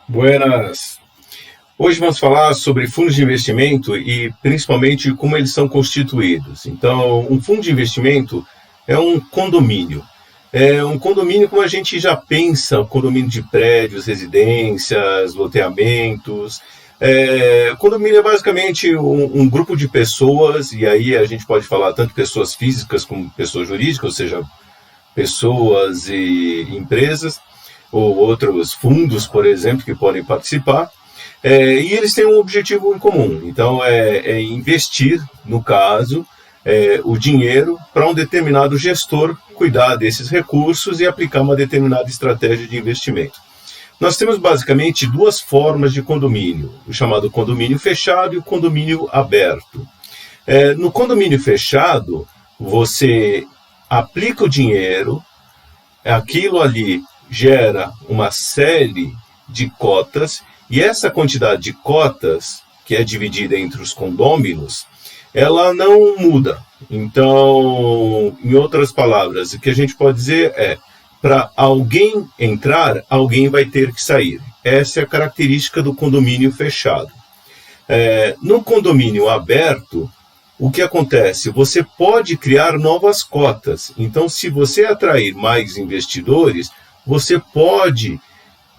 Buenas! Hoje vamos falar sobre fundos de investimento e principalmente como eles são constituídos. Então, um fundo de investimento é um condomínio. É um condomínio como a gente já pensa, um condomínio de prédios, residências, loteamentos. Condomínio é basicamente um grupo de pessoas, e aí a gente pode falar tanto pessoas físicas como pessoas jurídicas, ou seja, pessoas e empresas, ou outros fundos, por exemplo, que podem participar. E eles têm um objetivo em comum. Então, é investir, no caso, o dinheiro para um determinado gestor cuidar desses recursos e aplicar uma determinada estratégia de investimento. Nós temos basicamente duas formas de condomínio, o chamado condomínio fechado e o condomínio aberto. No condomínio fechado, você aplica o dinheiro, aquilo ali gera uma série de cotas, e essa quantidade de cotas, que é dividida entre os condôminos, ela não muda. Então, em outras palavras, o que a gente pode dizer é, para alguém entrar, alguém vai ter que sair. Essa é a característica do condomínio fechado. No condomínio aberto, o que acontece? Você pode criar novas cotas. Então, se você atrair mais investidores, você pode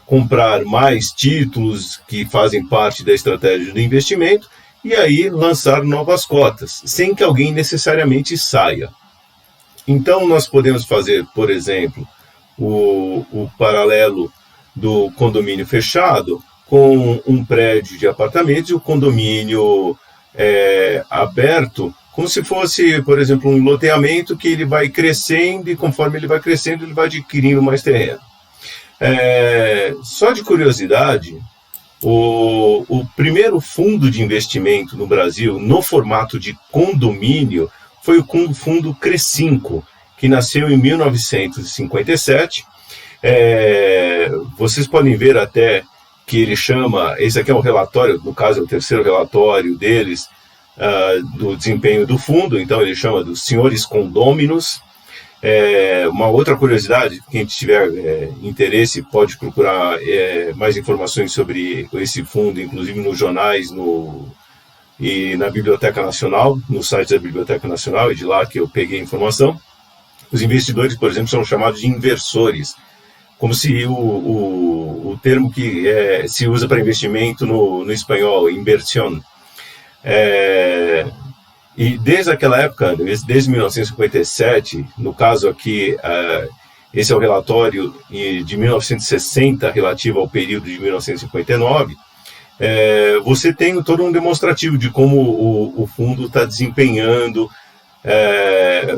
comprar mais títulos que fazem parte da estratégia do investimento e aí lançar novas cotas, sem que alguém necessariamente saia. Então, nós podemos fazer, por exemplo, o paralelo do condomínio fechado com um prédio de apartamentos e o condomínio aberto, como se fosse, por exemplo, um loteamento que ele vai crescendo e conforme ele vai crescendo, ele vai adquirindo mais terreno. Só de curiosidade, o primeiro fundo de investimento no Brasil, no formato de condomínio, foi o fundo Crescinco, que nasceu em 1957. Vocês podem ver até que ele chama, esse aqui é um relatório, no caso é o terceiro relatório deles, do desempenho do fundo, então ele chama dos senhores condôminos. Uma outra curiosidade, quem tiver interesse pode procurar mais informações sobre esse fundo, inclusive nos jornais e na Biblioteca Nacional, no site da Biblioteca Nacional, e de lá que eu peguei a informação. Os investidores, por exemplo, são chamados de inversores, como se o termo que se usa para investimento no espanhol, inversión. E desde aquela época, desde 1957, no caso aqui, esse é o relatório de 1960 relativo ao período de 1959, você tem todo um demonstrativo de como o fundo está desempenhando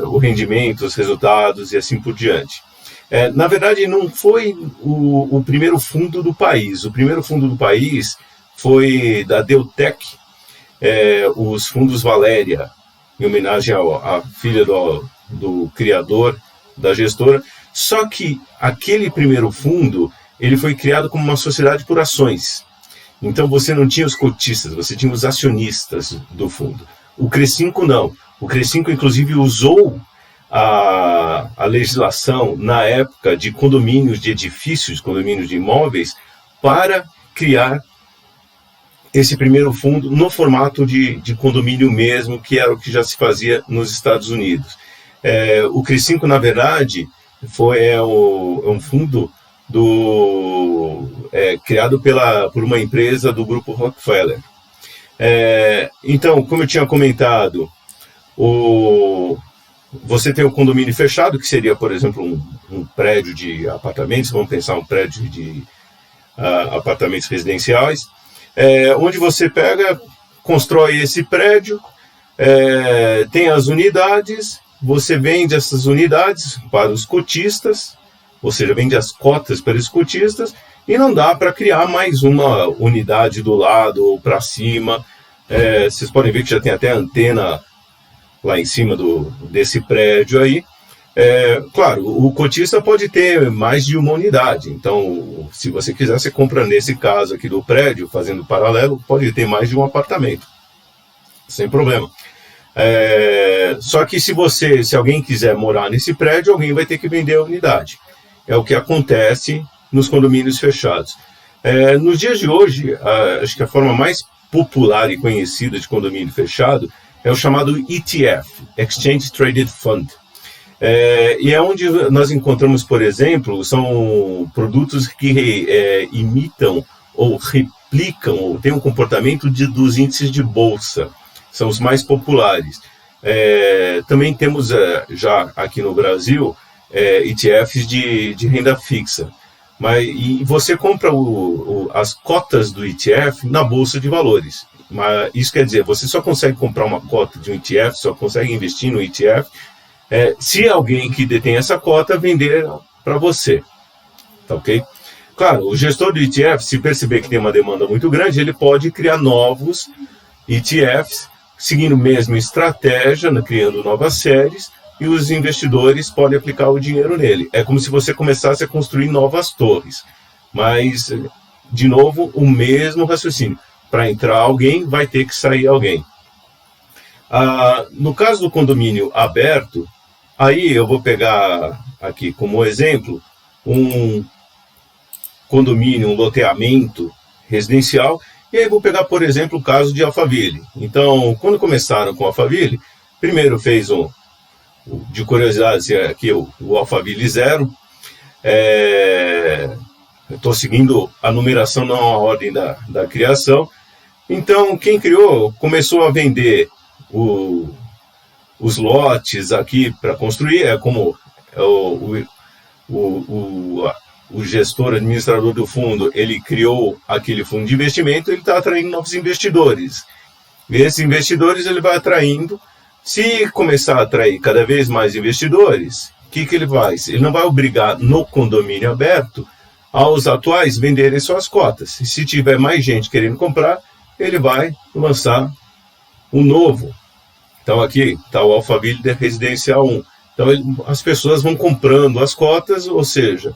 o rendimento, os resultados e assim por diante. Na verdade, não foi o primeiro fundo do país. O primeiro fundo do país foi da Deutec, os fundos Valéria, em homenagem à filha do criador, da gestora. Só que aquele primeiro fundo, ele foi criado como uma sociedade por ações. Então você não tinha os cotistas, você tinha os acionistas do fundo. O Crescinco não. O Crescinco, inclusive, usou a legislação na época de condomínios de edifícios, condomínios de imóveis, para criar esse primeiro fundo no formato de condomínio mesmo, que era o que já se fazia nos Estados Unidos. O Crescinco, na verdade, é um fundo criado por uma empresa do grupo Rockefeller. Então, como eu tinha comentado, você tem o condomínio fechado, que seria, por exemplo, um prédio de apartamentos, vamos pensar um prédio de apartamentos residenciais, onde você constrói esse prédio, tem as unidades, você vende essas unidades para os cotistas, ou seja, vende as cotas para os cotistas, e não dá para criar mais uma unidade do lado ou para cima. Vocês podem ver que já tem até antena lá em cima desse prédio aí. Claro, o cotista pode ter mais de uma unidade, então se você quiser, você compra nesse caso aqui do prédio, fazendo paralelo, pode ter mais de um apartamento, sem problema. Só que se alguém quiser morar nesse prédio, alguém vai ter que vender a unidade. é o que acontece nos condomínios fechados. Nos dias de hoje, acho que a forma mais popular e conhecida de condomínio fechado é o chamado ETF, Exchange Traded Fund. E é onde nós encontramos, por exemplo, são produtos que imitam ou replicam ou têm um comportamento dos índices de bolsa, são os mais populares. Também temos já aqui no Brasil ETFs de renda fixa. E você compra as cotas do ETF na Bolsa de Valores. Mas isso quer dizer, você só consegue comprar uma cota de um ETF, só consegue investir no ETF, se alguém que detém essa cota vender para você. Tá ok? Claro, o gestor do ETF, se perceber que tem uma demanda muito grande, ele pode criar novos ETFs, seguindo a mesma estratégia, criando novas séries, e os investidores podem aplicar o dinheiro nele. É como se você começasse a construir novas torres. Mas, de novo, o mesmo raciocínio. Para entrar alguém, vai ter que sair alguém. No caso do condomínio aberto, aí eu vou pegar aqui como exemplo um condomínio, um loteamento residencial, e aí vou pegar, por exemplo, o caso de Alphaville. Então, quando começaram com Alphaville, primeiro fez de curiosidade, aqui o Alphaville 0. Estou seguindo a numeração, não a ordem da criação. Então, quem criou começou a vender os lotes aqui para construir, como o gestor, administrador do fundo, ele criou aquele fundo de investimento, ele está atraindo novos investidores. E esses investidores ele vai atraindo. Se começar a atrair cada vez mais investidores, o que ele faz? Ele não vai obrigar no condomínio aberto aos atuais venderem suas cotas. E se tiver mais gente querendo comprar, ele vai lançar um novo. Então aqui está o Alphaville Residencial 1. Então as pessoas vão comprando as cotas, ou seja,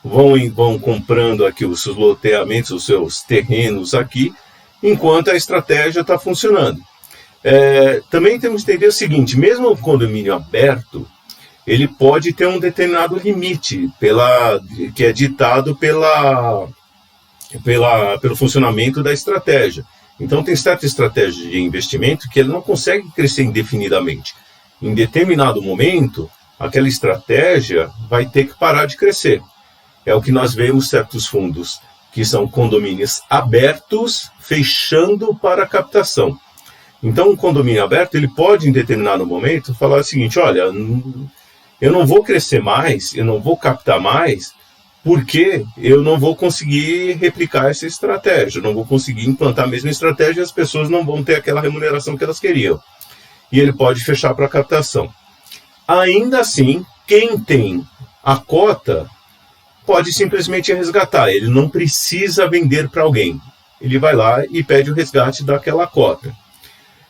vão comprando aqui os seus loteamentos, os seus terrenos aqui, enquanto a estratégia está funcionando. Também temos que entender o seguinte, mesmo o condomínio aberto, ele pode ter um determinado limite, que é ditado pelo funcionamento da estratégia. Então tem certa estratégia de investimento que ele não consegue crescer indefinidamente. Em determinado momento, aquela estratégia vai ter que parar de crescer. É o que nós vemos certos fundos, que são condomínios abertos, fechando para captação. Então, um condomínio aberto, ele pode, em determinado momento, falar o seguinte, olha, eu não vou crescer mais, eu não vou captar mais, porque eu não vou conseguir replicar essa estratégia, eu não vou conseguir implantar a mesma estratégia e as pessoas não vão ter aquela remuneração que elas queriam. E ele pode fechar para captação. Ainda assim, quem tem a cota pode simplesmente resgatar, ele não precisa vender para alguém. Ele vai lá e pede o resgate daquela cota.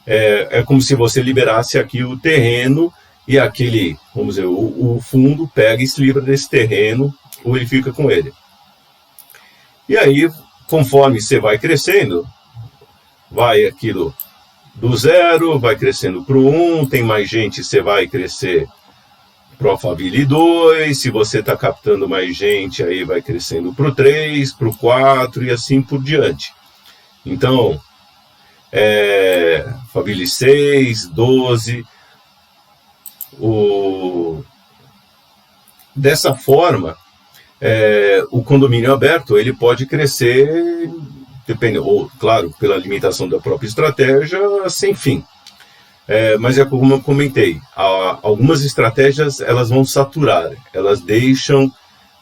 É como se você liberasse aqui o terreno e aquele, vamos dizer, o fundo pega e se livra desse terreno ou ele fica com ele. E aí, conforme você vai crescendo, vai aquilo do 0, vai crescendo para o 1, tem mais gente, você vai crescer para o Alphaville 2, se você está captando mais gente, aí vai crescendo para o 3, para o 4 e assim por diante. Então, Alphaville 6, 12, dessa forma, o condomínio aberto ele pode crescer, ou, claro, pela limitação da própria estratégia, sem fim. Mas é como eu comentei, algumas estratégias elas vão saturar, elas deixam,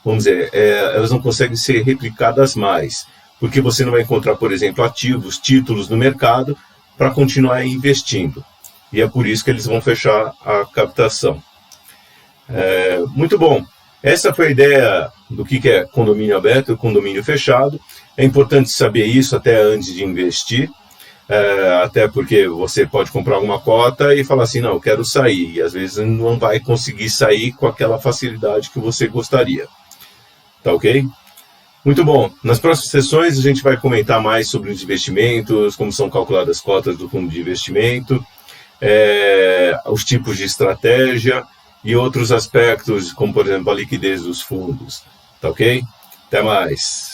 vamos dizer, elas não conseguem ser replicadas mais, porque você não vai encontrar, por exemplo, ativos, títulos no mercado para continuar investindo. E é por isso que eles vão fechar a captação. Muito bom. Essa foi a ideia do que é condomínio aberto e condomínio fechado. É importante saber isso até antes de investir, até porque você pode comprar uma cota e falar assim, não, eu quero sair. E às vezes não vai conseguir sair com aquela facilidade que você gostaria. Tá ok? Muito bom. Nas próximas sessões a gente vai comentar mais sobre os investimentos, como são calculadas as cotas do fundo de investimento, os tipos de estratégia e outros aspectos, como por exemplo a liquidez dos fundos. Tá ok? Até mais!